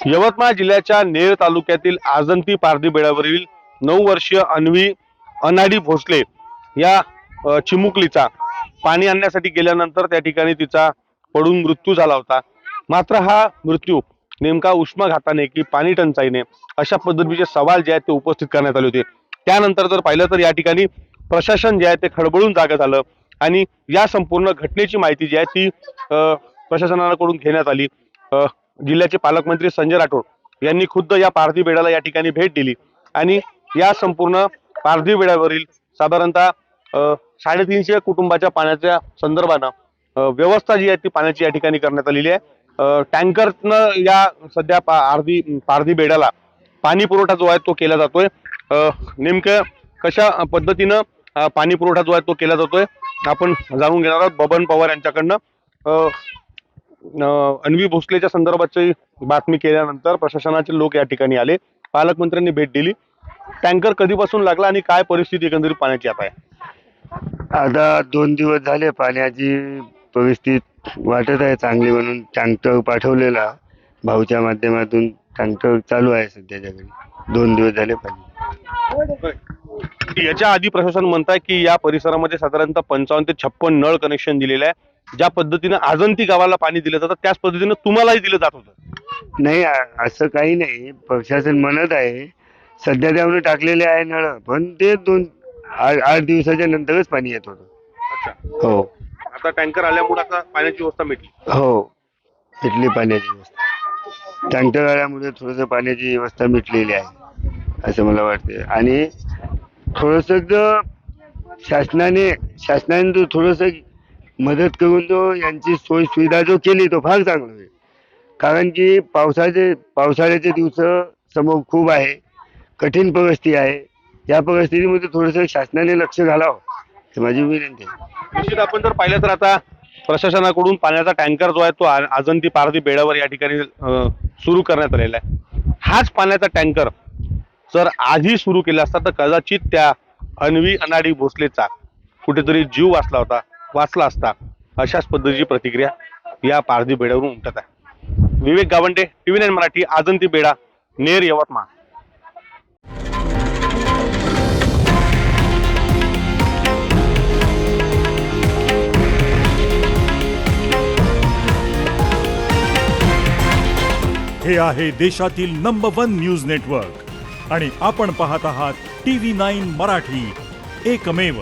यवतमाळ जिल्ह्याच्या नेर तालुक्यातील आजंती पारधी बेटावरील 9 वर्षीय अन्वी अनाडी भोसले या चिमुकलीचा पाणी आणण्यासाठी गेल्यानंतर त्या ठिकाणी तिचा पडून मृत्यू झाला होता। मात्र हा मृत्यू नेमका उष्माघाताने की पाणी टंचाईने अशा पद्धतीचे सवाल जे आहेत ते उपस्थित करण्यात आले होते। त्यानंतर जर पाहिलं तर या ठिकाणी प्रशासन जे आहे ते खडबडून जागं झालं आणि या संपूर्ण घटनेची माहिती जी आहे ती प्रशासनाकडून घेण्यात आली। जिल्ह्याचे पालकमंत्री संजय राठोड यांनी खुद्द या पारधी बेटाला या ठिकाणी भेट दिली आणि या संपूर्ण पारधी बेटावरील साधारणतः 350 कुटुंबाच्या पाण्याच्या संदर्भानं व्यवस्था जी आहे ती पाण्याची या ठिकाणी करण्यात आलेली आहे। टँकरनं या सध्या पारधी बेटाला पाणी पुरवठा जो आहे तो केला जातोय। नेमकं कशा पद्धतीनं पाणी पुरवठा जो आहे तो केला जातोय आपण जाणून घेणार आहोत बबन पवार यांच्याकडनं। अन्वी भोसलेच्या संदर्भाची बातमी केल्यानंतर प्रशासनाचे लोक या ठिकाणी आले, पालकमंत्र्यांनी भेट दिली। टँकर कधीपासून लागला आणि काय परिस्थिती एकंदरीत पाण्याची आता आहे? आता 2 दिवस झाले पाण्याची परिस्थिती वाटत आहे चांगली, म्हणून टँकर पाठवलेला भाऊच्या माध्यमातून टँकर चालू आहे सध्याच्या घडी। 2 दिवस झाले पाणी। याच्या आधी प्रशासन म्हणताय की या परिसरामध्ये साधारणतः 55 ते 56 नळ कनेक्शन दिलेले आहे। ज्या पद्धतीने आजंती गावाला पाणी दिलं जातं त्याच पद्धतीने तुम्हालाही दिलं जात होतं? नाही, असं काही नाही। प्रशासन म्हणत आहे सध्या त्यावर टाकलेले आहे नळ, पण ते 8 दिवसाच्या नंतरच पाणी येत होतं। अच्छा, हो। आता टँकर आल्यामुळे आता पाण्याची व्यवस्था मिटली? हो, मिटली पाण्याची व्यवस्था। टँकर आल्यामुळे थोडंसं पाण्याची व्यवस्था मिटलेली आहे असं मला वाटते। आणि थोडंसं शासनाने जो थोडंसं मदत करून जो यांची सोय सुविधा जो केली तो फार चांगलं आहे। कारण की पावसाळ्याचे दिवस समोर खूप आहे, कठीण परिस्थिती आहे। या परिस्थितीमध्ये थोडंसं शासनाने लक्ष घालावं ही माझी विनंती आहे। निश्चित आपण जर पाहिलं तर आता प्रशासनाकडून पाण्याचा टँकर जो आहे तो आजंती पारधी बेटावर या ठिकाणी सुरू करण्यात आलेला आहे। हाच पाण्याचा टँकर जर आधी सुरू केला असता तर कदाचित त्या अन्वी अनाडी भोसलेचा कुठेतरी जीव वाचला असता अशाच पद्धतीची प्रतिक्रिया या पारधी बेटावरून उमटत आहे। विवेक गावंडे, TV9 मराठी, आजंती बेडा, नेर, यवतमाळ। हे आहे देशातील नंबर 1 न्यूज नेटवर्क आणि आपण पाहत आहात TV9 मराठी, एकमेव।